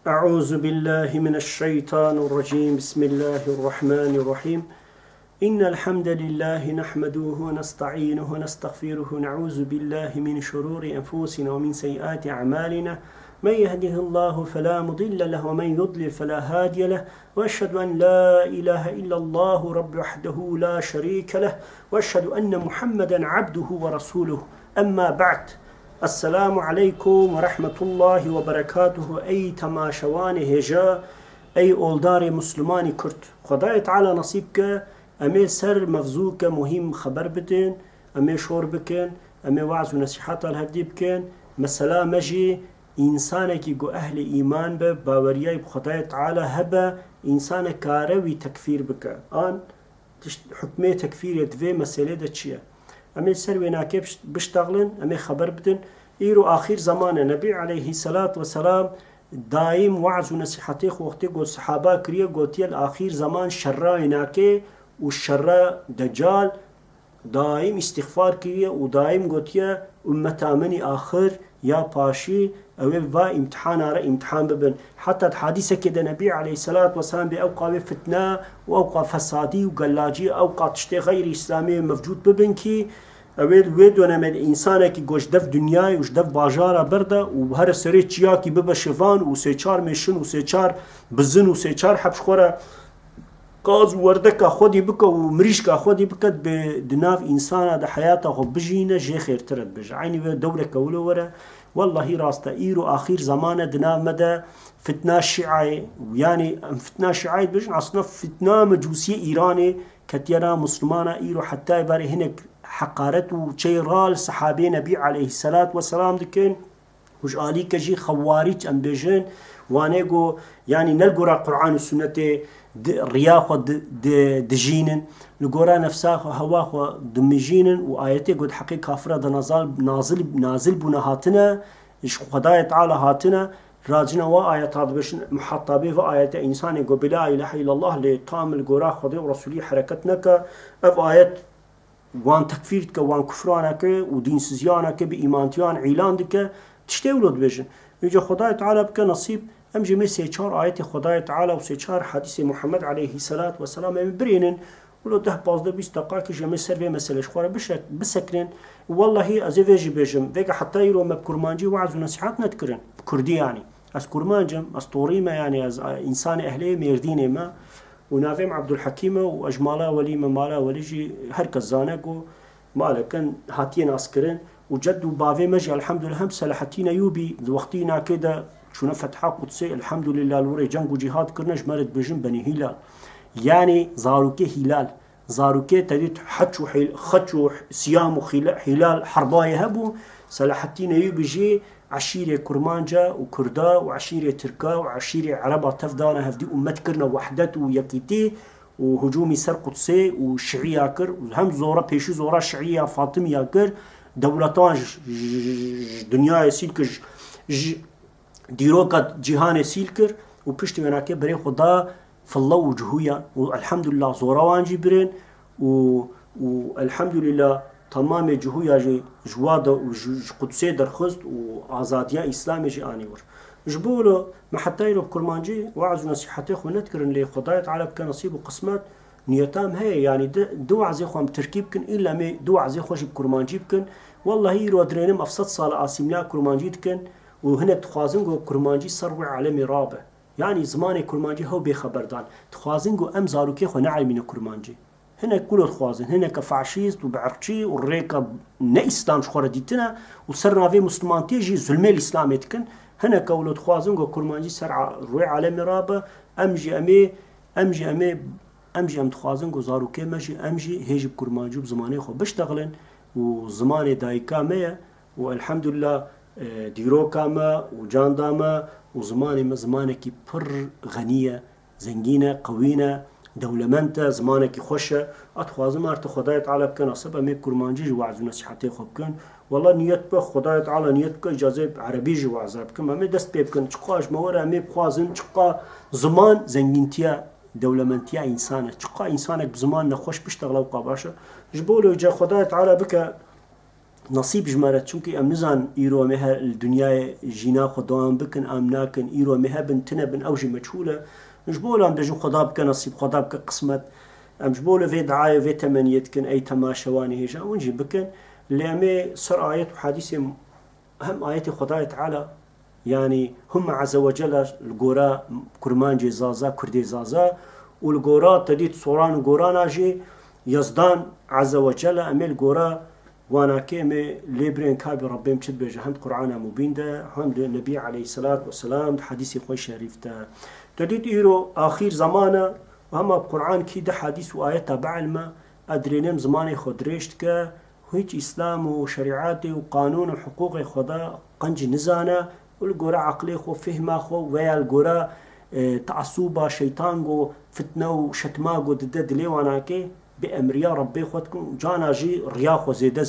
أعوذ بالله من الشيطان الرجيم. بسم الله الرحمن الرحيم. إن الحمد لله نحمده ونستعينه ونستغفره ونعوذ بالله من شرور أنفسنا ومن سيئات أعمالنا. من يهده الله فلا مضل له ومن يضلل فلا هادي له، وأشهد أن لا إله إلا الله رب وحده لا شريك له، وأشهد أن محمدا عبده ورسوله. أما بعد، السلام عليكم ورحمة الله وبركاته. أي تماشوان هجا، أي أولدار مسلمان كرت، خدای تعالى نصيبك أمي سر مفزوك مهم خبر بدين، أمي شور بكن، أمي وعظ ونصيحات الهدي بكن. مثلا مجي إنسانك جو أهل إيمان باورياي بخدای تعالى هبا إنسان كاروي تكفير بك آن حكمي تكفير يدفي مسألة دا چيا. أمي سر ويناكي بشتغلن، أمي خبر بدن. إيرو آخر زمان نبي عليه الصلاة والسلام دائم وعظ ونصيحتي وقتي قول صحابة كريه قوتي الآخر زمان شرا ويناكي والشرا دجال دائم استغفار كريه، ودائم قوتي أمتا مني آخر يا باشي أو با امتحان على امتحان ببن. حتى الحديثة كده نبي عليه الصلاة والسلام بأوقع فتنة وأوقع فسادي وقلاجي أوقع تشتي غير إسلامي موجود ببن كي أول ويدونا من إنسانه كي جوش دف دنياي وش دف باجارة برده وهر سريت چيا كي ببا شفان وسيچار مشن وسيچار بزن وسيچار حبش خورا قاز وردك خودي بك ومريش خودي بك بدناف إنسانه ده حياته خو بجينا جي خير ترد بج عيني دولة كولو ورا. والله راستا إيرو آخر زمانه دناف مدى فتنة شيعي، ويعني فتنة شيعي بج عصنا فتنة مجوسية إيراني كتيرا مسلمانة إيرو حتى يباري هناك حقارت وشيرال صحابي نبي عليه الصلاة والسلام دكين وش آلي كجي خوارج أم بيجين وانيقو يعني نلقورا قرآن والسنة رياخو دجينن نلقورا نفساخو هواخو دمجينن وآياتي قد حقيق كافرة دا نازل بنا هاتنا إش خداية تعالى هاتنا راجنا وآيات هذا بش محطة به وآيات إنسان يقول بلا إله إلا الله لطام القرآن خدي ورسولي حركتنا أف آيات وان تكفيرك وان كفرانك ودين سزيانك بإيمانتيان عيلاندك تشتولد بيجن. يجي خداي تعالى بك نصيب أمجي من سيچار آيات خداي تعالى وسيچار حديث محمد عليه الصلاة والسلام برينن ولو ده بازده بيست دقائق جميع سر في مسألة شخوارا بسكرن. والله أزي فيجي بيجم فيجا حتى يلو ما بكرمانجي وعز ونصيحات نتكرن بكردي يعني أز كرمانجم أز طوريمة يعني أز إنسان أهلي ميرديني ما ونافهم عبد الحكيم وأجمالا ولي ممالا وليجي هركز زانقو مالكن هاتين عسكرين وجد وبافي مجي الحمد لله هم سلاحتين يوبي وقتينا كده شو فتحة قدسي الحمد لله الوري جنگ وجهاد كرنش مرد بجن بني هلال يعني زاروكي هلال زاروكي تديت حتشو خدشو سيام هلال حرباي هبو سلاحتين يوبي جي عشيرة كرمانجا وكردا وعشيرة تركا وعشيرة عربة تفضانا هفدي أمتكرنا وحدت ويكيتي وهجومي سر قدسي وشعية كر وهم زورا بيشو زورا شعية فاطمية كر دولتان دنيا سيلكر ديروكا جهان سيلكر وبشت مناكي بري خدا فالله وجهويا والحمد لله زورا وانجي برين والحمد لله تمام جهويا جي جواده وقدسي درخست وآزادية إسلامي جي آني ور جبولو ما حتى يلو بكرمانجي وعز ونصيحتي خو نذكرن لي خداية تعالى بك نصيب وقسمات نيتام هي يعني دو عزي خوام تركيب كن إلا مي دو عزي خوش بكرمانجي بكن. والله يرو درينم أفسد صال آسيمنا كرمانجي دكن وهنا تخوازنقو كرمانجي سروع عالمي رابع يعني زماني كرمانجي هو بخبردان تخوازنقو أم زاروكي خو نعلمين كرمانجي هنا كله تخوازن هنا كفاشيست وبعرقشي والريكا نا إسلام شخورة ديتنا وصرنا في مسلمان تيجي ظلمي الإسلامي تكن هنا كولو تخوازن قو كرمانجي سرع روي عالمي رابع أمجي أم تخوازن قو زاروكي ماشي أمجي هيجي بكرمانجي بزماني خو بشتغلن وزماني دايكا ميا والحمد لله ديروكا ما وجاندا ما وزماني كي بر غنية زنجينة قوينة دولمنتا زمانك خوشة أتخوازم أرت خداية تعالى بكن أصبح مي كرمانجي وعز نصيحتي خبكن. والله نيت بخ خداية تعالى نيت بك إجازة عربي جو عذاب كم ما دست بيبكن تقاش مورا مي بخوازن تقا زمان زنجينتيا دولمنتيا إنسانة تقا إنسانك بزمان نخوش بيشتغل وقاباشة جبولو جا خداية تعالى بك نصیب ژمارە چونکی ئەم نزان ئیرۆمێ هەر دنیای ژینا خۆداوام بکن ئام ناکن ئیرۆمێ هەبن تنە بن ئەو ژی مەجهولە مش بۆ لام دەژن خۆدا بکە نصیب خۆدا بکە قسمەت ئەمش بۆ لە vê دعایە vê تەمەنیەتکن ئەی تەماشەوانی هێژا ئەوەنجی بکن لێ ئەمێ سەر ئایەت و حەدیثێ هەم ئایەتی خودای تعالی يعني هم عز وجل الجورا كرمانجي زازا كردي زازا والجورا تديت صوران جورا جي يزدان عز وجل أميل جورا وانا كيمي ليبرين كابي ربهم تشد بجهند قرآن مبين ده هم النبي عليه الصلاة والسلام حديث خوي شريف ده تديت إيرو آخر زمانه وهم القرآن كي ده حديث وآيات تبع الماء أدرينم زماني خدريشت كه هيج إسلام وشريعاتي وقانون وحقوق خدا قنج نزانه والجورا عقلي خو فهمه خو ويا الجورا تعصوبة شيطان جو فتنة وشتما جو ضد لي وانا كي بأمريا ربي خودكم جانا جي رياخو زيادة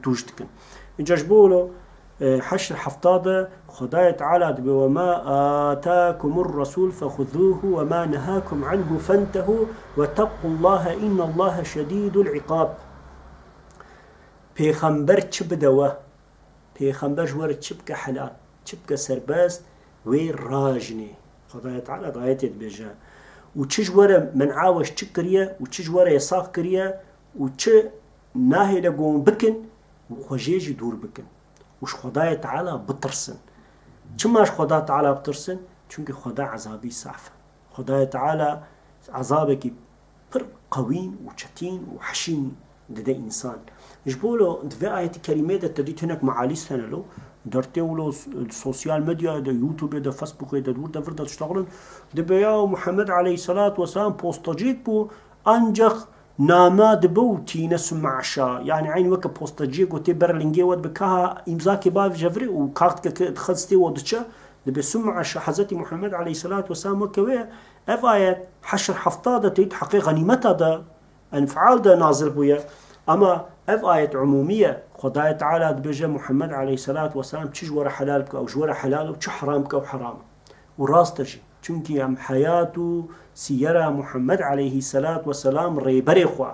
توجتكن جاجبولو حشر حفطادة خداية تعالى وما آتاكم الرسول فخذوه وما نهاكم عنه فانتهوا واتقوا الله إن الله شديد العقاب پیغمبر چه بدوه پیغمبر جوار چه بك حلال چه بك سرباز وي راجني خداية تعالى ضايت بيجا وچه جواره منعاوش چه کریه و چه جواره یساق کریه و چه ناهی لگون بکن و خوشیجی دور بکن وش خدای تعالی بترسن چماش خدای تعالی بترسن چونکه خدا عذابی صعفه خدای تعالی عذابك پر قوين وشتين وحشين ده إنسان جبولو دفع آية كريمة ده تديت هناك معالي سنة له درتي ولو السوشيال ميديا ده يوتيوب ده فيسبوك ده دور ده فرده تشتغلن ده بياو محمد عليه الصلاة والسلام بوستاجيت بو أنجخ ناما دبو تينا سمعشا يعني عين وكا بوستاجيت وتي برلنجي ود بكاها إمزاكي باف جفري وكارتك خلصتي ودشا ده بسمعشا حضرت محمد عليه الصلاة والسلام وكوية اف آيات حشر حفطة تيد حقيقة غنيمتها ده انفعال ده نازل بويا اما اف آيات عمومية خداية تعالى بيجا محمد عليه الصلاة والسلام تشج ورا حلالك او جورا حلال وتش حرامك او حرام وراستجي چونكي ام حياته سيرة محمد عليه الصلاة والسلام ريبري خوا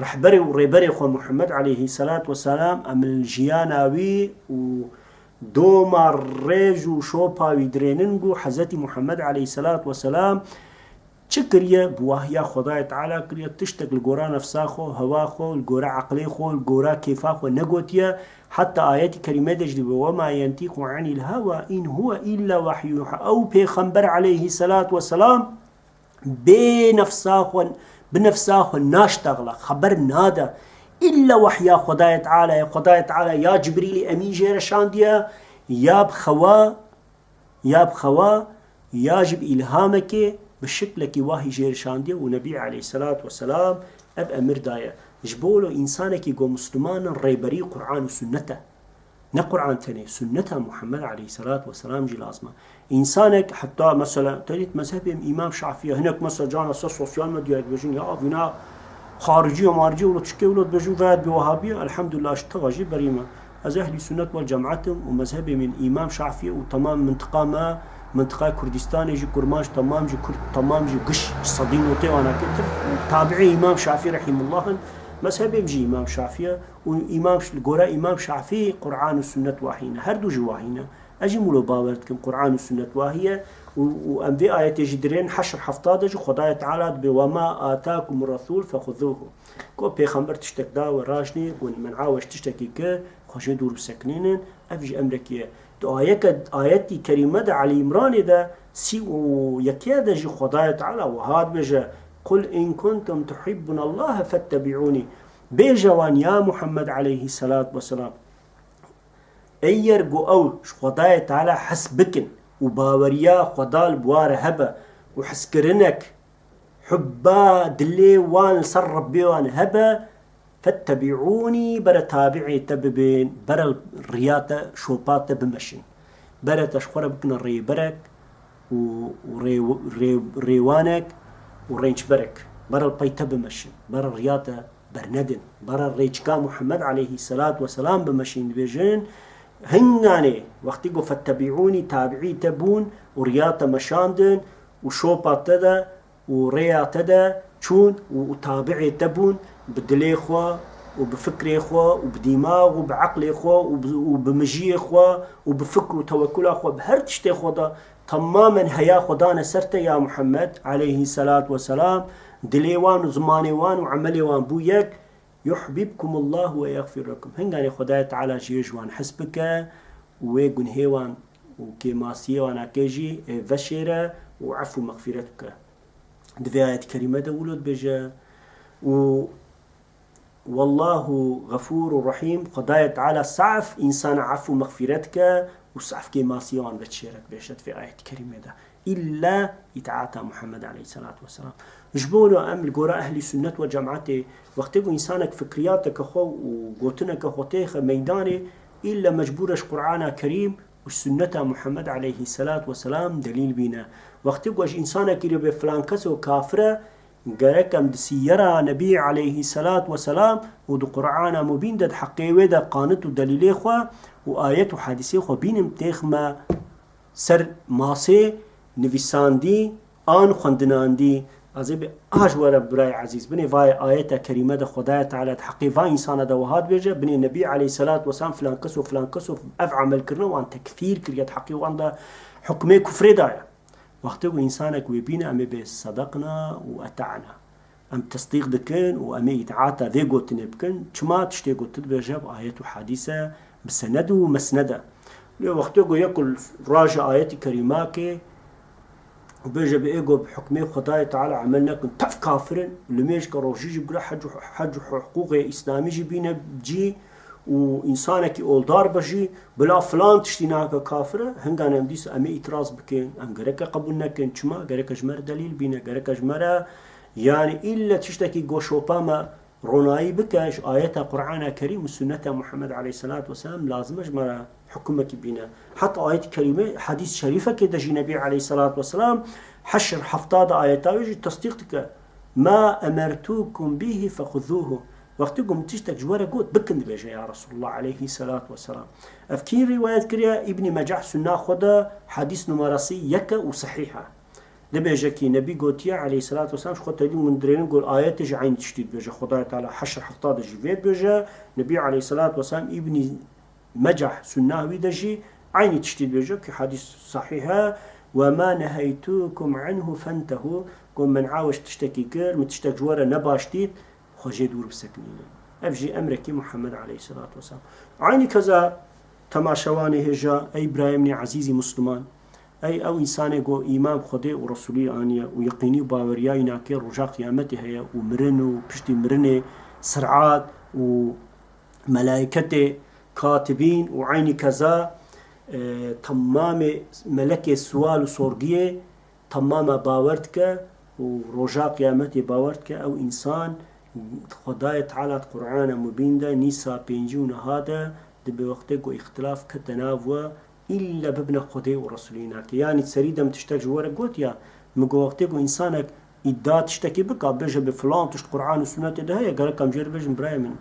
رحبري وريبري خوا محمد عليه الصلاة والسلام ام الجياناوي و دوما الريج وشوبا ويدريننجو حزتي محمد عليه الصلاة والسلام چكريا بواهيا خداية تعالى كريا تشتك الجورا نفساخو هواخو الجورا عقليخو الجورا كيفاخو نقوتيا حتى آيات كريمة تجري وما ينطق عن الهوى إن هو إلا وحي يوحى أو بيغمبر عليه الصلاة والسلام بنفساخو ناشتغل خبر نادا إلا وحيا خداية تعالى يا جبريل أمين جير شانديا يا بخوا يجب إلهامك بالشكل كي واهي جير شانديا ونبي عليه الصلاة والسلام أب أمر دايا جبولو إنسانك يقو مسلمان ريبري قرآن وسنته نقرآن تاني سنته محمد عليه الصلاة والسلام جي لازمة إنسانك حتى مثلا تريد مذهب إمام شافعي هناك مثلا جانا سوسيال ميديا بيجون يا أبينا خارجي ومارجي ولا تشكي ولا بيجون فهد بوهابية الحمد لله اشتغى بريمة از أهل السنة والجماعة ومذهب من إمام شافعي وتمام منطقة كردستان يجي كرماش تمام جي كرد تمام جي قش صدين وتوانا كتر تابعي إمام شافعي رحمه الله مذهب يجي إمام شافعي وإمام الجورا إمام شافعي قرآن والسنة واحينا هردو جواهينا أجي مولو باورتكم قرآن والسنة واهية وأم في آية جدرين حشر حفطاد جو خداية تعالى بوما آتاكم الرسول فخذوه كو بيخمبر تشتك دا وراجني ومن عاوش تشتكي كه خوشي دور بسكنين أفجي أمريكية آياتي كريمة دا علي إمران دا سي ويكياد جي خداية تعالى وهاد بجا قل إن كنتم تحبون الله فاتبعوني بيجوان يا محمد عليه الصلاة والسلام أيرقو أو خداية تعالى حسبكن وباوريا خدال بوار هبا وحسكرنك حبا دلي وان سر ربي وان هبا فاتبعوني برا تابعي تببين برا الرياضة شوبات بمشين برا تشخور بكنا ري برك وريوانك ورينش برك برا البيت بمشين برا الرياضة برندن برا الريجكا محمد عليه الصلاة والسلام بمشين بيجين هنغاني وقت يقول فاتبعوني تابعي تبون ورياضة مشاندن وشوبات تدا وريا تدا چون وتابعي تبون بدلي خوا وبفكر إخوة وبدماغ وبعقل إخوة وبمجي إخوة وبفكر وتوكل إخوة بهرتشت إخوة تماما هيا خدانا سرت يا محمد عليه الصلاة والسلام دليوان وزمانيوان وعمليوان بويك يحببكم الله ويغفر لكم هنغاني خدايا تعالى جيجوان حسبك ويقن هيوان وكيماسيوان أكيجي فشيرة وعفو مغفرتك دفي آيات كريمة دولد بجا والله غفور رحيم خدايا تعالى سعف إنسان عفو مغفرتك وصعف كيماسيوان بتشيرك بيشت في آيات كريمة ده إلا يتعاطى محمد عليه الصلاة والسلام جبولو أم القراء أهل السنة والجماعة وقتكو إنسانك فكرياتك أخو وقوتنك أخوتيخ ميداني إلا مجبورش قرآن كريم والسنة محمد عليه الصلاة والسلام دليل بينا وقتكو إنسانك يربي فلان كسو كافرة قالكم دسيرا نبي عليه الصلاة والسلام ودو قرآن مبين داد حقيوه دا قانت ودليل إخوة وآيات وحادثة إخوة بينم تيخما سر ماسي نفساندي آن خندناندي عزيب أجوار براي عزيز بني فاي آيات كريمة دا خدايا تعالى حقي فاي إنسان دا وهاد بيجا بني النبي عليه الصلاة والسلام فلان كسو أفعمل كرنا وان تكفير كريات حقي وان دا حكمي كفر دايا وقتو إنسانك ويبينا أمي بصدقنا وأتعنا أم تصديق دكن وأمي يتعاطى ذي قوتني بكن كما تشتي قوت بيجا بآيات حديثة بسند ومسندة وقتو يقول راجع آيات كريمة وبيجا بإيجو بحكمي خداي تعالى عملنا كن تف كافرين لميش كروجي بقول حج حقوق إسلامي جبينا بجي وإنسانك أولدار بجي بلا فلان تشتيناك كافرة هنگانا مديس أمي إتراز بكين أم غريك قبولنا كن چما غريك جمر دليل بينا غريك جمرة يعني إلا تشتكي قوشوبا ما روناي بكاش آيات قرآن كريم والسنة محمد عليه الصلاة والسلام لازم جمرة حكمك بينا حتى آيات كريمة حديث شريفة كده جي نبي عليه الصلاة والسلام حشر حفتاد آيات ويجي تصديقك ما أمرتوكم به فخذوه وقتكم تشتك جوارا قوت بكن بيجا يا رسول الله عليه الصلاة والسلام أفكين رواية كريا ابن مجح سنة خدا حديث نمرسي يكا وصحيحة لبيجا كي نبي قوتيا عليه الصلاة والسلام شخوة تلين من درين قول آيات جي عين تشتيد بيجا خدا تعالى حشر حفتاد جي بيجا نبي عليه الصلاة والسلام ابن مجح سنة ويدجي عين تشتيد بيجا كي حديث صحيحة وما نهيتوكم عنه فانتهوا قول من عاوش تشتكي كير متشتك جوارا نباشتيد خجي دور بسكنين أفجي أمريكي محمد عليه الصلاة والسلام عيني كذا تماشواني هجا أي إبراهيم عزيزي مسلمان أي أو إنسان جو إمام خدي ورسولي آنيا ويقيني باورياي ناكي رجاء قيامته هي ومرنو بشتي مرنه سرعات وملائكته كاتبين وعيني كذا تمام ملكي سوال وصورجيه تمام باورتك ورجاء قيامته باورتك أو إنسان خداي تعالى القرآن مبين ده نيسا بينجون هذا دبي وقتك واختلاف كتنافوا إلا بابن خدي ورسولينك يعني تسريدم تشتاق جوارك قلت يا مقو وقتك وإنسانك إدا تشتكي بك بيجا بفلان تشت قرآن والسنة ده هي قالك كم جير بيجن برايمن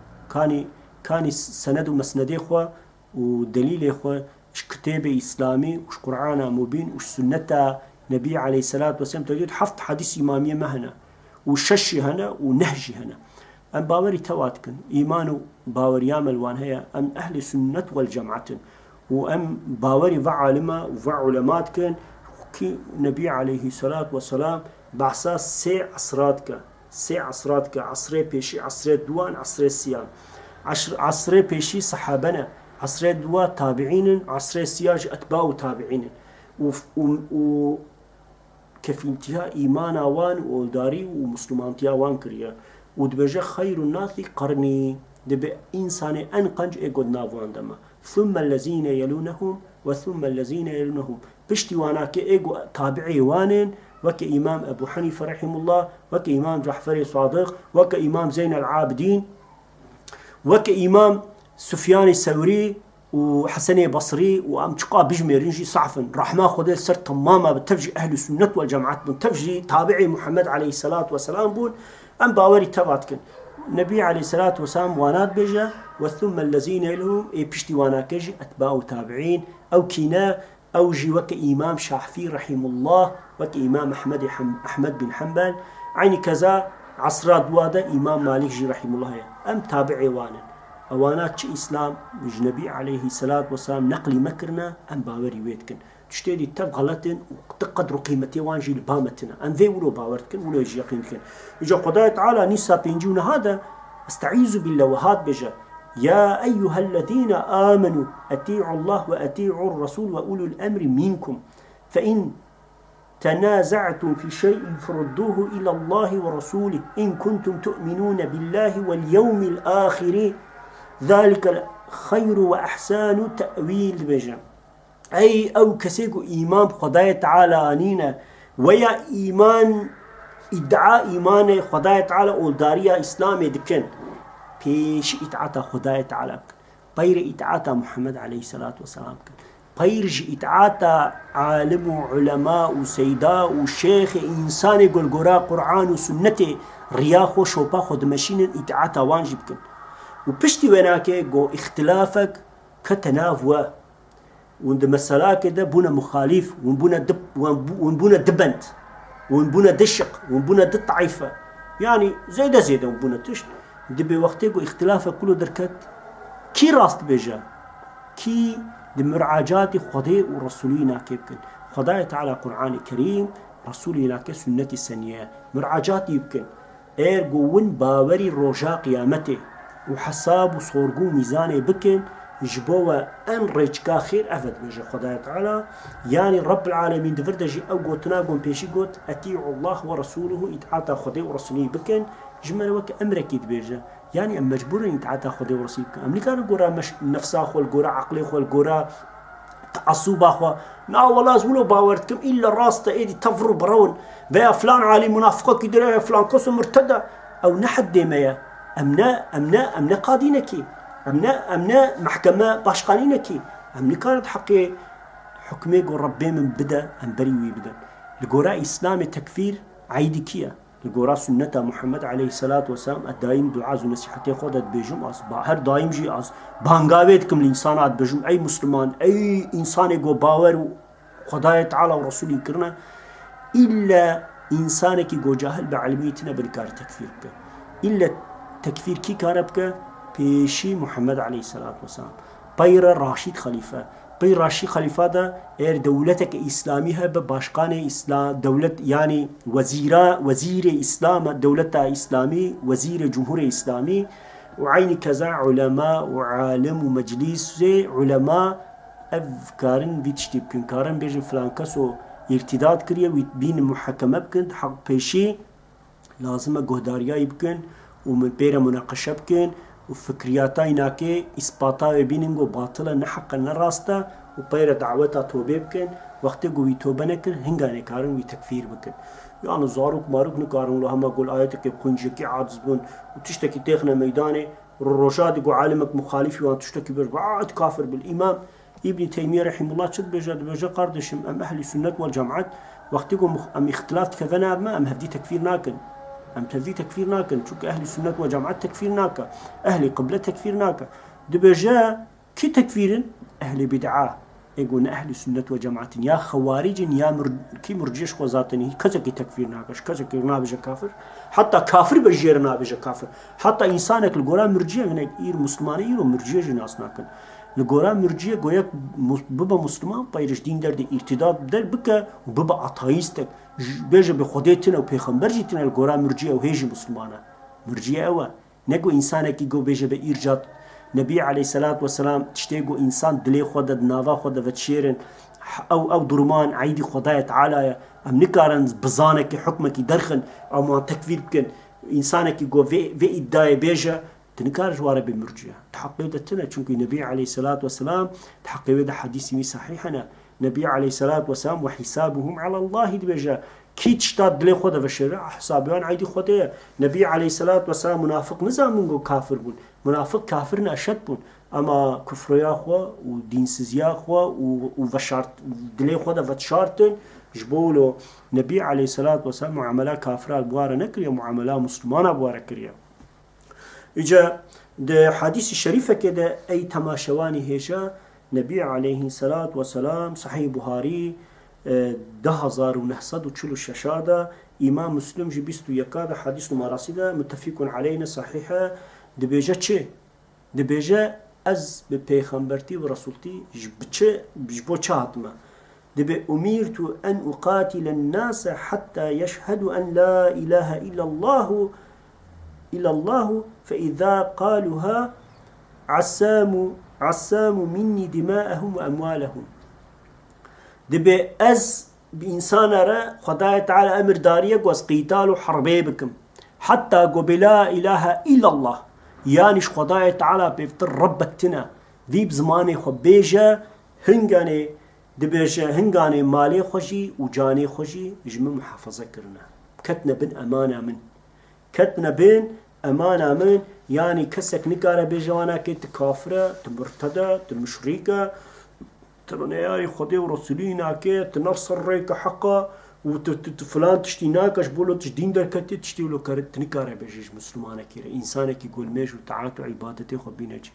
كاني سند ومسند إخوة ودليل إخوة إش كتاب إسلامي وش قرآن مبين وش سنة نبي عليه الصلاة والسلام تجد حفظ حديث إمامية مهنا وششي هنا ونهجي هنا أم باوري تواتكن إيمانو باوري يامل وان هي أم أهل السنة والجماعة وأم باوري وعالمة وعلماتكن كي نبي عليه الصلاة والسلام بحساس سي عصراتك عصري بيشي عصري دوان عصري سيان عصري بيشي صحابنا عصري دوا تابعين عصري سياج أتباع تابعين كفي انتهاء إيمان وان وداري ومسلمان تياوان كريا ودبجة خير الناس قرني دب إنسان أنقنج إيقود نافوان دما ثم الذين يلونهم وثم الذين يلونهم بشتي وانا كإيقو تابعي وانين وكإمام أبو حنيفة رحمه الله وكإمام جعفر صادق وكإمام زين العابدين وكإمام سفيان الثوري وحسن بصري وأمشقا بجميرينجي صعفا رحمة خده سر تماما بتفجي أهل السنة والجماعات بتفجي تابعي محمد عليه الصلاة والسلام بون أم باوري تباتكن نبي عليه الصلاة والسلام وانات بجا وثم الذين لهم بشتي واناكجي أتباع تابعين أو كنا أو جي إمام شافعي رحمه الله إمام أحمد بن حنبل عيني كذا عصرات دوادا إمام مالك جي رحمه الله أم تابع وانا أوانات شي إسلام جنبي عليه الصلاة والسلام نقلي مكرنا أم باوري ويتكن تشتري تب غلطن وتقدر قيمتي وانجي البامتنا أن ذي ولو باورتكن ولو يجي يقينكن إجا قضاء تعالى نسا بينجون هذا استعيذ بالله وهات بجا يا أيها الذين آمنوا أطيعوا الله وأطيعوا الرسول وأولو الأمر منكم فإن تنازعتم في شيء فردوه إلى الله ورسوله إن كنتم تؤمنون بالله واليوم الآخر ذلك خير وأحسن تأويل بجا أي أو كسيكو إيمان خداية تعالى آنينا ويا إيمان ادعاء إيمان خداية تعالى أولداريا إسلامي دكن بيش إتعاتا خداية تعالى غير إتعاتا محمد عليه الصلاة والسلام غير إتعاتا عالم وعلماء وسيداء وشيخ إنسان يقول قراء قرآن وسنة رياخ وشوبا خد ماشين إتعاتا وانجب كن وبشتي ويناكي قو اختلافك كتنافوا وند مسالاك ده بونا مخالف ونبونا دبنت ونبونا دشق ونبونا دطعيفة يعني زيدا ونبونا تشت دبي وقتي قو اختلافك كله دركت كي راست بيجا كي دمرعاجات خدي ورسولينا كيبكن خداية تعالى قرآن الكريم رسولينا كسنة السنية مرعاجات يبكن قوون باوري روجا قيامته وحساب وصورقو ميزاني بكن جبوا أن رجكا خير أفد بيجا خداية تعالى يعني رب العالمين دفردجي أو قوتنا قوم بيشي قوت أتيعوا الله ورسوله إتعاتا خدي ورسولي بكن جمال وك أمرك يتبيجا يعني أم مجبورين إتعاتا خدي ورسولي بكن أمريكا القرى مش نفسا خو القرى عقلي خو القرى تعصوبا خو نا والله زولو باورتكم إلا راستا إيدي تفروا برون بيا فلان عالي منافقة كدريا فلان قصة مرتدى أو نحد ديميا أمنا قادينكي أمنا محكمة باشقانينكي أمني كانت حقي حكمي قول ربي من بدا أم بريوي بدا لقراء إسلام تكفير عيدي كيا لقراء سنة محمد عليه الصلاة والسلام الدائم دعاء ونصيحتي خودت بيجم هر دائم جي بانقاويتكم الإنسانات بيجم أي مسلمان أي إنسان يقول باور خداية تعالى ورسولي كرنا إلا إنسانك يقول جاهل بعلميتنا بالكار تكفيرك إلا تكفير كي كاربك بيشي محمد عليه الصلاة والسلام بير راشد خليفة بير راشد خليفة ده دولتك إسلاميها بباشقان إسلام دولة يعني وزير إسلام دولة إسلامي وزير جمهور إسلامي وعين كذا علماء وعالم ومجلس علماء أفكارن بيتشتبكن كارن بيجن فلان كسو ارتداد كريه وبين محاكمة بكن حق بيشي لازم جهداريا يبكن ومن بير مناقشة بكن وفكرياتاي ناكي إثباتا بيننجو باطلة نحقا نراستا وبير دعوتا توبه بكن وقت قوي توبه نكن هنگاني كارن وتكفير بكن يعني زاروك ماروك نكارن لهما قول آياتك بكنجيكي عاجز بون وتشتكي تيخنا ميداني الرشاد يقول عالمك مخالفي وان تشتكي بربعات كافر بالإمام ابن تيمية رحمه الله شد بجا قردشم أم أهل السنة والجماعات وقتكم أم اختلاف كذا ما أم هدي تكفير ناكن أم تهدي تكفير ناكن شوك أهل السنة والجماعات تكفير ناكا أهل قبلة تكفير ناكا دبجا كي تكفير أهل بدعة يقولون أهل السنة والجماعة يا خوارج يا كي مرجيش خوزاتني كذا كي تكفير ناكش كذا كي نابجا كافر حتى كافر بجير نابجا كافر حتى إنسانك القرآن مرجية من إير مسلماني إير مرجية جناس ناكن القرآن مرجية قويك ببا مسلمان بايرش دين در دي ارتداد در بك وببا أطايستك بيجا بخوديتنا وبيخنبرجيتنا القرآن مرجية وهيجي مسلمانا مرجية أوا نقو إنسانك يقو بيجا بإيرجات نبي عليه الصلاة والسلام تشتيقو إنسان دلي خودد نافا خودد فتشيرن أو درمان عيدي خداية تعالى أم نكارن بزانك حكمك درخن أو ما تكفير بكن إنسانك يقو في إداي بيجا تنكار جواره بمرجية تحقيقتنا چونك النبي عليه الصلاة والسلام تحقيقه حديث مي صحيحنا نبي عليه الصلاة والسلام وحسابهم على الله دبجا كي تشتاد لي خدا وشرع حسابيان عيدي خدا نبي عليه الصلاة والسلام منافق نزامنگو كافر بون منافق كافرنا أشد بون أما كفر يا أخوة ودين سزيا أخوة وفشارت دلي خدا وتشارتن جبولو نبي عليه الصلاة والسلام معاملة كافرة البوارة نكريا معاملة مسلمانة بوارة كريا إجا ده حديث الشريفة كده أي تماشواني هيشا نبي عليه الصلاة والسلام صحيح بخاري 1946 دا إمام مسلم جي بيستو يكاد حديث نماراسي دا متفق علينا صحيحة دبيجة چه؟ دبيجة از بپیغمبرتي ورسولتي جبو چه هاتما دبي أميرت أن أقاتل الناس حتى يشهدوا أن لا إله إلا الله فإذا قالوها عسام مني دماءهم وأموالهم دبي أز بإنسان را خدايا تعالى أمر دارية قوز قتال وحربي بكم حتى قبل لا إله إلا الله يانش خدايا تعالى بيفتر ربك تنا ذي بزماني خبيجة هنغاني دبيجة هنغاني مالي خوشي وجاني خوشي جمع محافظة كرنا كتنا بين أمانة من يعني كسك نكارة بيجوانا كت كافرة تمرتدة تمشريكة ترنياري خدي ورسولينا كي تنصر ريك حقا وفلان تشتيناكش بولو تشدين در كتي تشتي ولو كارت تنكارة بيجيش مسلمانة كيرا إنسانك يقول ميج وتعاطو عبادتي خبينج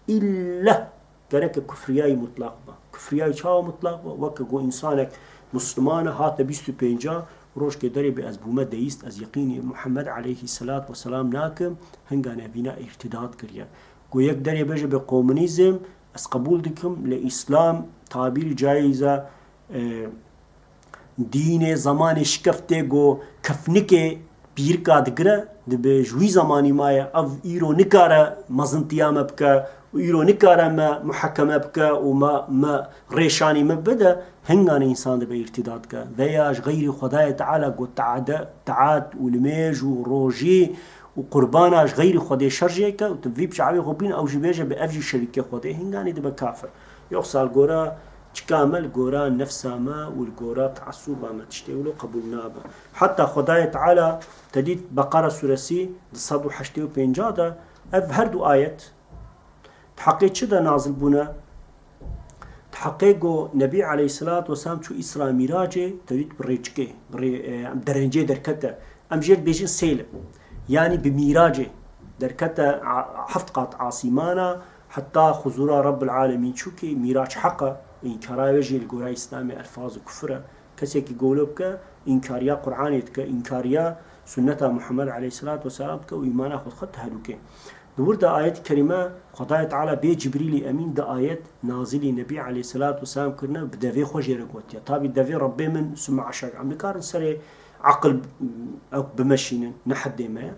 إلا كارك كفرياي مطلق با كفرياي شاو مطلق با وكو إنسانك مسلمانة هات بيستو بينجا روش که داری به از بومه دیست از یقین محمد علیه الصلاة والسلام ناکم هنگانه بینا ارتداد کریه گو یک داری بجه به کمونیسم از قبول دکم لإسلام تعبیر جایزه دین زمان شکفته گو کفنک پیر کا دگره دبه جوی زمانی مایه او ایرو نکاره مزنتیامه بکه و ایرو نکاره ما محکمه بکه و ما ریشانی مبده هنگان انسان دبه ارتداد که ویاش غیر خدای تعالی گو تعاد و لمیج و روژی و قرباناش غیر خدای شرجه که و تنویب شعبی خوبین او جبیجه به افجی شرکه خدای هنگانی دبه کافر یخسال گورا كامل قوران نفسه ما والقورا تعصبا ما تشتيولو قبول نابا حتى خدايا تعالى تديد بقرة سورسي صدو حشتيو بينجادا اف هردو آيات تحقيق شدا نازل بنا تحقيقو نبي عليه الصلاة والسلام شو إسراء ميراجي تديد بريجكي درنجي دركتا أمجيل بيجين سيلة يعني بميراجي دركتا حفقات عاصمانا حتى خزورا رب العالمين شوكي ميراج حقا إنكارا وجه القراء الإسلامي ألفاظ وكفرة كسي كي قولوا بك إنكاريا قرآن بك إنكاريا سنة محمد عليه الصلاة والسلام بك وإيمانا خد خد هدوك دور دا آيات كريمة خدايا تعالى بي جبريل أمين دا آيات نازلي نبي عليه الصلاة والسلام كرنا بدافي خوشي رقوتيا طابي دافي ربي من سمع عشاق عم بكار سري عقل أو بمشينا نحد ما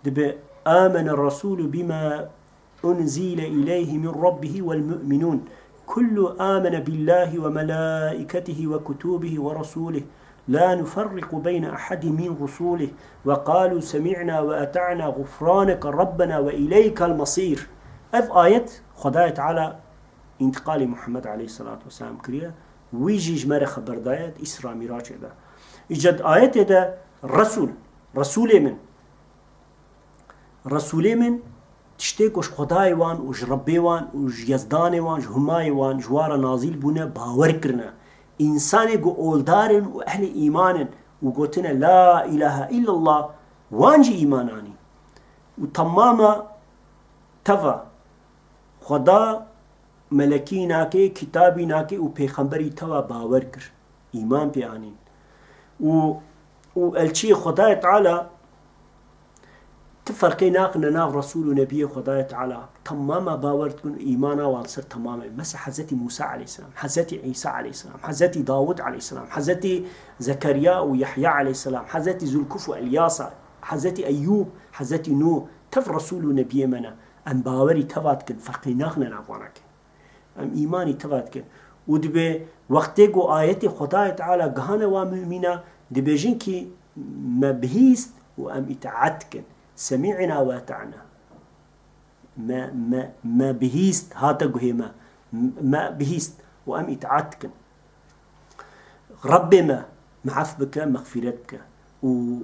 دبي آمن الرسول بما أنزل إليه من ربه والمؤمنون كل آمن بالله وملائكته وكتبه ورسوله لا نفرق بين أحد من رسوله وقالوا سمعنا وأطعنا غفرانك ربنا وإليك المصير أف آية خدايا تعالى انتقال محمد عليه الصلاة والسلام كريه ويجي جمال خبر دايت إسراء ميراج ده إجد آية ده رسول من تشتيك وش خداي وان وش ربي وان وش يزداني وان وش هماي وان جوارا نازل بنا باور كرنا إنساني قو أولدارن وأهل إيمان وقوتنا لا إله إلا الله وانجي إيماناني وتماما تفا خدا ملكي ناكي كتابي ناكي وبيخنبري تفا باور كر إيمان بيانين والشي خداي تعالى تفرقي ناقنا ناق رسول ونبي خدايا تعالى تماما باورتكن إيمانا والسر تماما مسح حزتي موسى عليه السلام حزتي عيسى عليه السلام حزتي داود عليه السلام حزتي زكريا ويحيى عليه السلام حزتي ذو الكف والياسا حزتي أيوب حزتي نوح تف رسول ونبي منا أم باوري تفاتكن فرقي ناقنا ناقوانك أم إيماني تفاتكن ودبي وقتيقو آياتي خدايا تعالى قهانا ومؤمنا دبيجينكي مبهيست وأم إتعاتكن سمعنا واتعنا ما بهيست هاتا قهيما ما بهيست وأم إتعاتكن ربي ما معف بك مغفرتك و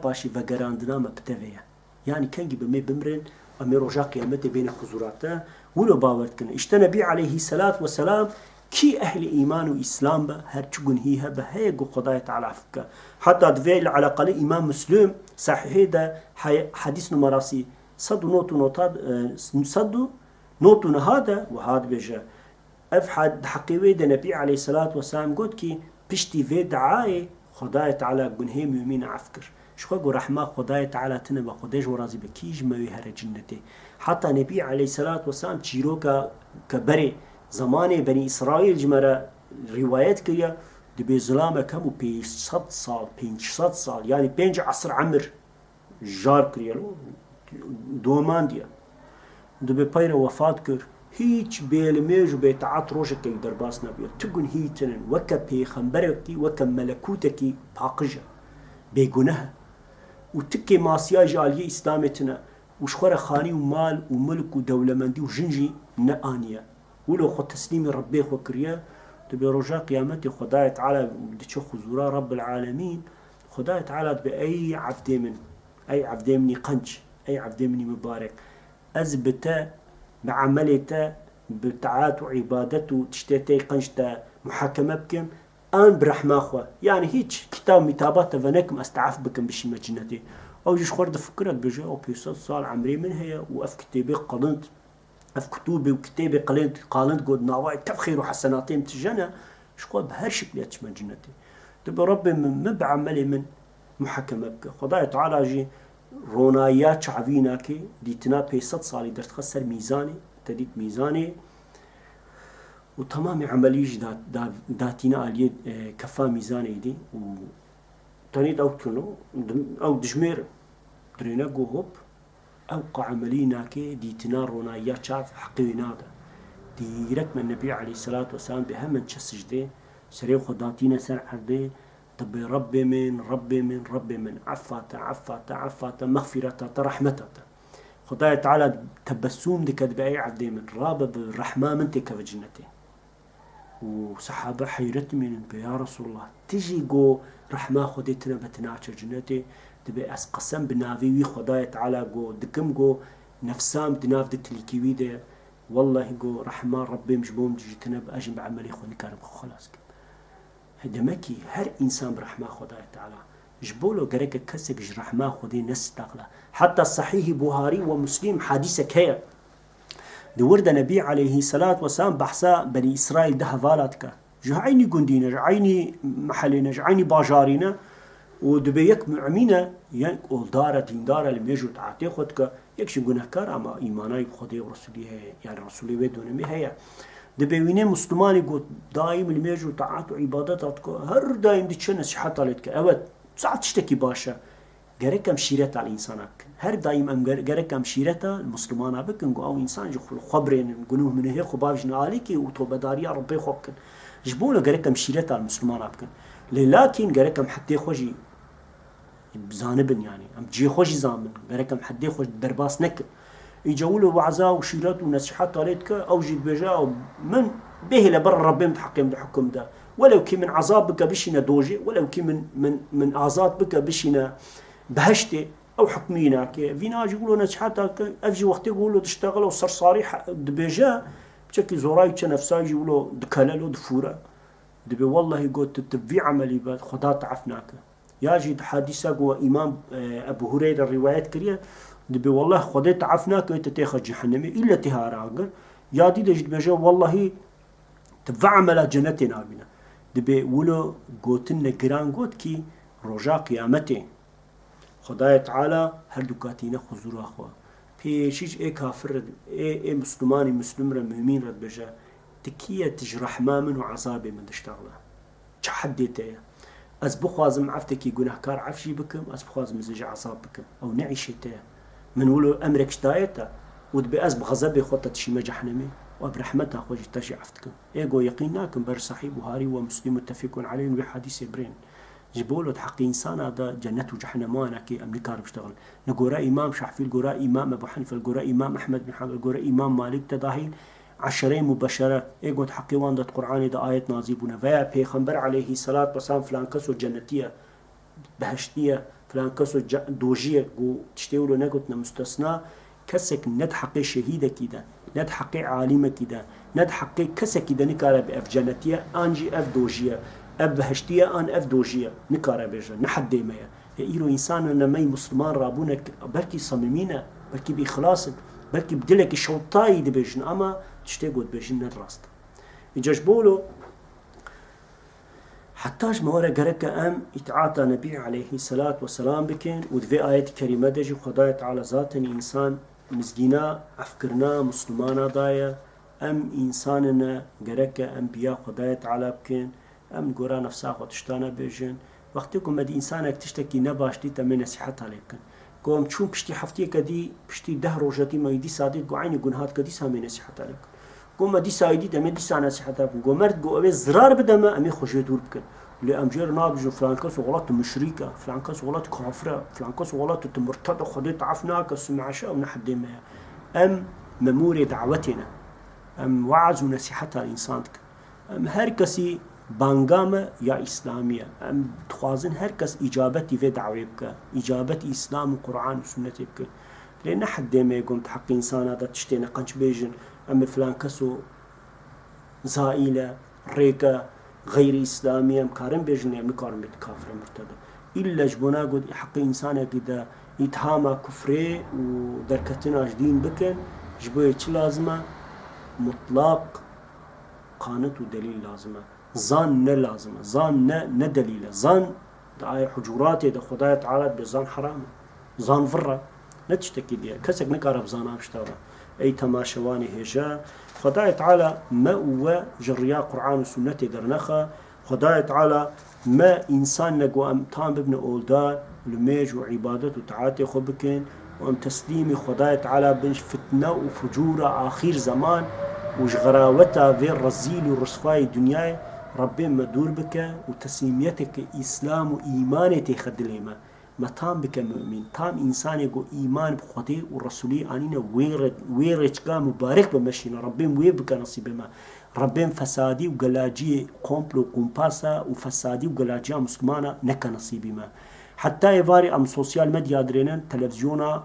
باشي وقراندنا ما بتفيا يعني كان جيب مي بمرن أمي رجاء قيامته بين خزوراته ولو باورتكن اشتنبي عليه الصلاة والسلام كي أهل إيمان وإسلام با هرچگون هيها با هيقو خدايا تعالى فكا حتى دفعل على قال إمام مسلم صحيح ده حديث نمراسي صدو نوتو نهادا وهاد بجا اف حد حقيوي ده نبي عليه الصلاة والسلام قلت كي بشتي في دعاية خدای تعالی گناه میمین عفو کر شخوا گو رحمه خدای تعالی تنه با خودش ورازی بکیج موی هر جنته حتی نبی علیه الصلاة والسلام چیرو که بره زمان بنی اسرائیل جمره روایت کریا دبی ظلام کم و 500 سال 500 سال یعنی 5 عصر عمر جار کریا دومان دیا دبی پیر وفات کر هیچ بیلمیج و بیتعات روشك که درباس نبیه تگون هیتنن وکا پیغمبرکی وکا ملکوتکی پاقجه بیگونه و تکی ماسیا جالیه اسلامتنا وشخور خانی و مال و ملک و دولمندی و جنجی نآنیه ولو خود تسلیم ربی خو کریه تبی رجا قیامت خدای تعالی دچه خزورا رب العالمین خدای تعالی به ای عبد من ای عبد منی قنج ای عبد منی مبارک از بتا بعملته بتعات وعبادته تشتتي قنشتا محاكمة بكم آن برحمة أخوة يعني هيج كتاب متابات فنكم أستعف بكم بشي مجنتي أو جيش خورد فكرت بجي أو بيصد صال عمري من هي وأف كتابي قلنت أف كتوبي وكتابي قالنت قد نواعي تفخير وحسناتين تجانا شخوة بهر شكلياتش مجنتي تبي ربي من بعملي من محاكمة بك خداي تعالى جي رونايات شعبيناكي ديتنا بيصد صالي درت خسر ميزاني تديت ميزاني وتمام عمليش داتينا عليه كفا ميزاني دي وتانيت او كنو او دجمير درينا هوب اوقع عمليناكي ديتنا رونايات شعب حقينا دا ديرك من النبي عليه الصلاة والسلام بهم تشسج دي سريع خداتينا سر عردي طب ربي من عفاتا مغفرتا رحمتا خدای تعالی تبسم دكت بأي عبد من راب بالرحمة من تك في جنته وصحابة حيرت من يا رسول الله تجي جو رحمة خديتنا بتناچ جنته دبي أس قسم بنافي وي خدای تعالی جو دكم جو نفسام دناف دتلكيوي ده والله جو رحمة ربي مجبوم جيتنا بأجن بعملي خوني كارم خلاص هذا مكي هر إنسان برحمة خدای تعالی جبولو قريك كسك رحمة خدي نستغله حتى الصحيح بوهاري ومسلم حديثك هي دورد نبي عليه الصلاة والسلام بحثا بني إسرائيل ده فالاتك جعيني قندينا جعيني محلنا جعيني باجارينا ودبيك معمينا يعني دارة دارة لم يجوا تعطي خدك يكشي قناكار أما إيماناي بخدي ورسولي يعني رسولي ودون مي هي دبيويني مسلماني قلت دايم اللي يجوا تعاطوا عباداتك هر دايم دي تشنس حتى لك أود ساعات تشتكي باشا جركم شيرتا على الإنسانك هر دايم جركم شيرتا المسلمان بكن أو إنسان جو خبرين جنوه من هي خباج عليك وتوبداريا ربي خوكن جبوله جركم شيرتا المسلمان بكن لكن جركم حتى خوجي بزانبن يعني أم جي خوجي زامن جركم حتى خوج درباس نك يجولوا وعزاء وشيرات ونصيحات عليك أو جد بجاء من به لبر ربي متحكم الحكم ده ولو كي من عذاب بك بشينا دوجي ولو كي من عذاب بك بشينا بهشتي او حكمينا كي فينا يقولوا نصيحاتك افجي وقت يقولوا تشتغل وصر صريح دبيجا بشكل زوراي نفسها يقولوا دكللوا دفوره دبي والله قلت تبي عملي بعد خدا تعفناك ياجي حادثه جو امام ابو هريره الروايات كريه دبي والله خدا تعفناك انت تاخذ جهنم الا تهاراغ يا دي دبيجا والله تبع عمل جنتنا بنا دبي ولو قوتنا جران قوت كي رجا قيامته خدای تعالی هر دوکاتینه حضور آخوا پیشیج ای کافر ای مسلمانی مسلم را مؤمن رد بجا تکیه تجرح ما من و عذاب من دشتغله چه حدیته از بخوازم عفتکی گناهکار عفشی بکم از بخوازم زج عذاب بکم او نعيشته من ولو امرك شتايته ودبي از بغضب خطه شي جهنمي وبرحمتها خوجي تشي عفتكم ايغو يقيناكم بر صحيح بخاري ومسلم متفقون عليه بحديث برين جبولو حق إنسان هذا جنة وجحنمانا كي أمريكا بيشتغل نقرأ إمام شافعي نقرأ إمام أبو حنيفة نقرأ إمام أحمد بن حنبل نقرأ إمام مالك تداهين عشرين مبشرة يقول حقي وان ده القرآن ده آيات نازيبنا فيا بيخنبر عليه الصلاة والسلام فلان كسو جنتية بهشتية فلان كسو دوجية تشتيولو نقطنا مستثنى كسك ند حقي شهيدة كده ند حقي عالمة كده ند حقي كسك كده نكارا بأف جنتية أنجي أف دوجية أب هشتية أن أف دوجية نكارا بيجا نحد ديمية يقولوا إنسان نمي مسلمان رابونك بركي صميمينة بركي بإخلاص بركي بدلك الشوطاي دي بيجن أما تشتاقوا بيجن الراست يجبولو حتىش مورا جرك أم إتعاطى نبي عليه الصلاة والسلام بكن ودفي آيات كريمة دجي خداية على ذات إنسان مزجنا أفكرنا مسلمانا ضايا أم إنساننا جرك أنبياء خداية على بكن أم جورا نفسها خدشتانا بيجن وقتكم مدي إنسانك تشتكي نباش دي تمنى نصيحتها عليكن قوم تشوم بشتي حفتي كدي بشتي دهر وجدي ما يدي صادق قعيني جنهات كدي سامي نصيحتها عليك قوم دي سايدي تمنى دي سانا نصيحتها قوم مرد قوم أبي زرار بدما أمي خوشي دور بكن لأمجير نابج فلان كاس غلط مشركة فلان كاس غلط كافرة فلان كاس غلط تمرتد خديت عفناك السمع شاء ونحد ما أم مموري دعوتنا أم وعظ ونصيحتها الإنسان أم هركسي بانجامة يا إسلامية أم تخازن هركس إجابتي في دعوتك إجابتي إسلام وقرآن وسنة بك لأن حد ما يقوم تحق إنسان هذا تشتينا قنش بيجن أم فلان كاسو زائلة ريكا غير إسلامية مكارم بيجن مكارم بيت كافر مرتدى إلا جبنا قد حق إنسان كده يتهاما كفري ودركتنا جدين بكن جبوه چه لازمه مطلق قانت ودليل لازمه ظن نه لازمه ظن نه دليل ظن دعاية حجوراتي ده خداية تعالى بظن حرام ظن فرة نتشتكي بيها كسك نقرب ظانا بشتاوه أي تماشواني هجا خداية تعالى ما هو جريا قرآن وسنة درنخا خداية تعالى ما إنسان نقو أم تام بابن أولدا لميج وعبادة وتعاتي خبكين وأم تسليمي خداية تعالى بنش فتنة وفجورة آخر زمان وجغراوتا في الرزيل والرصفاي الدنيا ربي مدور بك وتسليميتك إسلام وإيمانتي خدليما ما تام بك مؤمن تام إنسان يقول إيمان بخطي والرسولي أنينا ويرجكا مبارك بمشينا ربي ويبك نصيب ما ربي فسادي وقلاجي كومبلو كومباسا وفسادي وقلاجي مسلمانا نكا نصيبي ما حتى يفاري أم سوسيال ميديا درينن تلفزيونا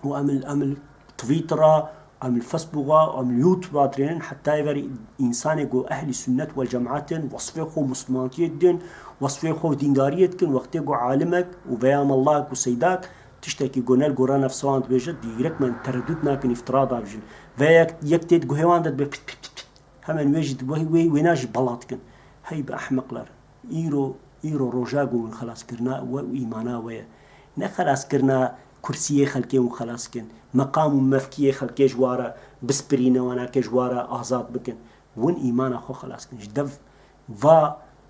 وأمل تويترا أم الفيسبوك أم اليوتيوب درينن حتى يفاري إنسان يقول أهل السنة والجماعات وصفه مسلمانية وصفه دينغارية وقت يقول عالمك وبيام الله وسيداك تشتكي قنال قرآن نفسوان بيجد ديرك من ترددنا كن افتراض بجن فيك يكتد قهوان داد همان ويجد ويناج بلاطكن هاي بأحمق لر إيرو روجاقو من خلاص كرنا وإيمانا ويا نخلاص كرنا كرسي خلقي وخلاص كن مقام مفكي خلقي جوارا بسبرينا وانا كجوارا آزاد بكن ون إيمانا خو خلاص كن جدف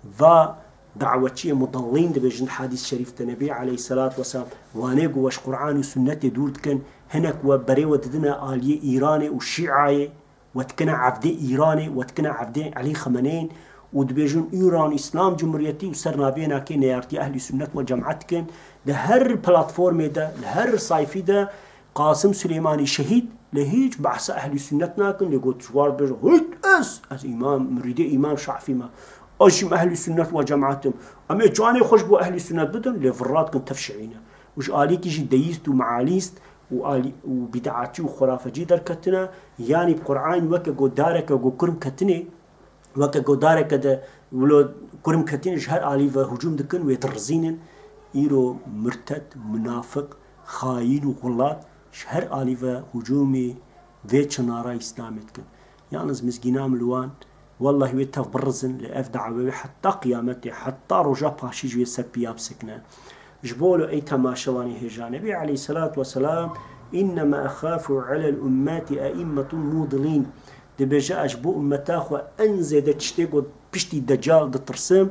va دعوتشي مضلين بجن حديث شريف النبي عليه الصلاة والسلام وانيقو وش قرآن وسنة دورت كن هناك وبري وددنا آلية إيراني وشيعي وتكنا عبدي إيراني وتكنا عبدي علي خمنين ودبيجون إيران إسلام جمهوريتي وصرنا بينا كي نيارتي أهل السنة والجماعات كن لهر بلاتفورم ده لهر صيفي ده قاسم سليماني شهيد لهيج بحث أهل السنة كن لقول شوار بيجو هيت أس إمام مريدي إمام شعفي ما أجم أهل السنة والجماعتهم أما جاني خوش بو أهل السنة بدن لفرات كن تفشعينا وش آليك يجي ديست ومعاليست وبدعاتي وخرافجي دركتنا يعني بقرآن وكا قدارك وكرم كتني وكا قدارك ده ولو كرم كتني جهر آلي وهجوم دكن ويترزينن إيرو مرتد منافق خاين وغلات شهر آلي وهجومي في نارا إسلامتكن يعني مزجينا ملوان والله ويتف برزن لأف دعوة حتى قيامتي حتى رجا باشي جوي سبيا بسكنا جبولو أي تماشواني هجا نبي عليه الصلاة والسلام إنما أخاف على الأمات أئمة موضلين دبجا أجبو أمتاخو أنزي تشتيقو بشتي دجال دترسم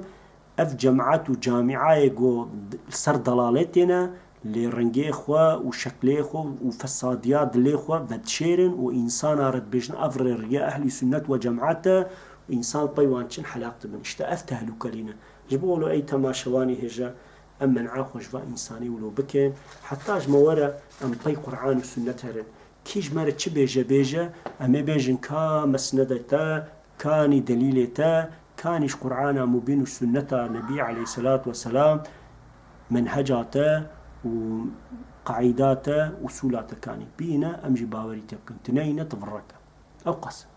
أف جماعات وجامعة يقو سر ضلالتنا لرنجي إخوة وشكل إخوة وفساديات لإخوة بدشيرن وإنسان رد بيجن أفر الرياء أهل سنة وجماعته إنسان بيوانشن حلاقت من اشتأفته لكلينا جبولو أي تماشواني هجا أما نعاقوش فا إنساني ولو بكين حتى جمورا أم بي قرآن وسنة هرن كيج مارا چه بيجا أما بيجن كا مسندتا كاني دليلتا كانش قرآن مبين وسنة نبي عليه الصلاة والسلام منهجاتا وقاعداتا وصولاتا كاني بينا أمجي باوري تبكن تنين تفرقا أو قسم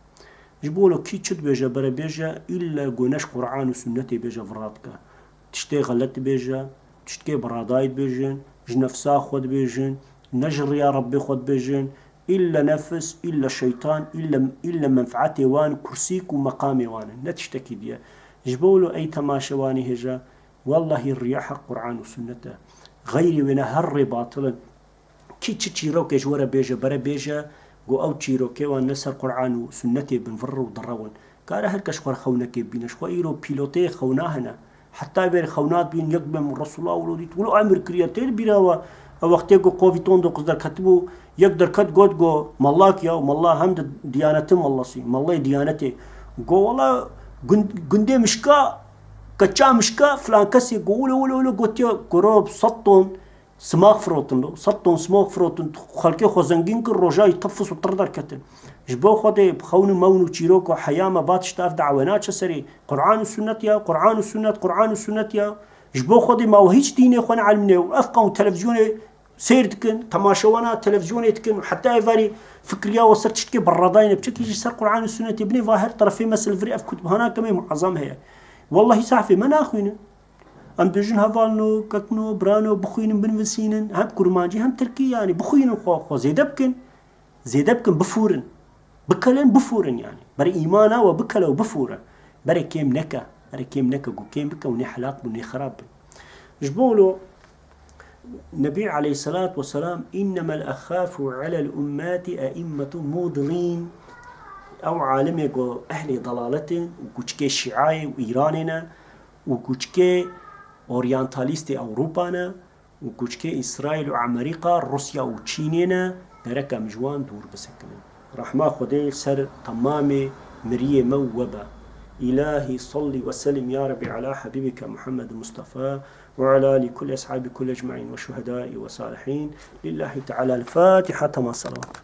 جبولو كي تشد بيجا برا بيجا إلا قوناش قرآن وسنة بيجا فراتك تشتي غلط بيجا تشتكي برادايد بيجن جنفسا خود بيجن نجر يا ربي خود بيجن إلا نفس إلا شيطان إلا منفعته وان كرسيك ومقامي وان نتشتكي بيه جبولو أي تماشى واني هجا والله الرياح قرآن وسنته غيري ونا هر باطلا كي تشيروك جورا بيجا برا بيجا قو أو تشيروك وان نسر قرآن وسنته بنفر ودرون قال هر كشخور خونك بينا شخو إيرو بيلوتي خوناهنا حتى بير خونات بين يقبم الرسول الله ولوديت ولو أمر كرياتير بيراوا وقتی کو کوویتون دو قدر کتبو یک در کت گود گو ملاک یا ملا هم دیانت ملا سی ملا دیانته گو والله گنده مشکا کچا مشکا فلان کسی گو ولو گوتیا گروب سطون سماق فروتن لو سطون سماق فروتن خلقی خوزنگین کر روجای تفس و تردر کتن جبو خودی بخون مون و چیروک و حیام باتش تاف دعوانات سری قرآن و سنت یا قرآن و سنت قرآن و سنت یا جبو خودی ما و هیچ دینی خون علمنه و افقا و تلفزیون سير تكن تماشوانا تلفزيون تكن حتى يفاري فكريا وصلت تشكي برادين بشكل يجي سر قرآن والسنة تبني ظاهر طرفي مثل فري أف كتب هنا كمان معظم هي والله صافي ما ناخوين أم بيجن هفالنو كتنو برانو بخوين بنفسينن هم كرمانجي هم تركي يعني بخوين خو زيدبكن بفورن بكلن بفورن يعني بري إيمانا وبكلا وبفورن بري كيم نكا جو كيم بكا وني حلاق وني خراب جبولو النبي عليه الصلاة والسلام إنما الأخاف على الأمات أئمة مضلين أو عالم يقول أهل ضلالة وكوشكي شيعي وإيراننا وكوشكي أورينتاليست أوروبانا وكوشكي إسرائيل وأمريكا روسيا وتشينينا بركة مجوان دور بسكنا رحمة خدي سر تمامي مريه موبة إلهي صلي وسلم يا ربي على حبيبك محمد المصطفى وعلى آل كل أصحاب كل أجمعين والشهداء والصالحين لله تعالى الفاتحة مع الصلوات.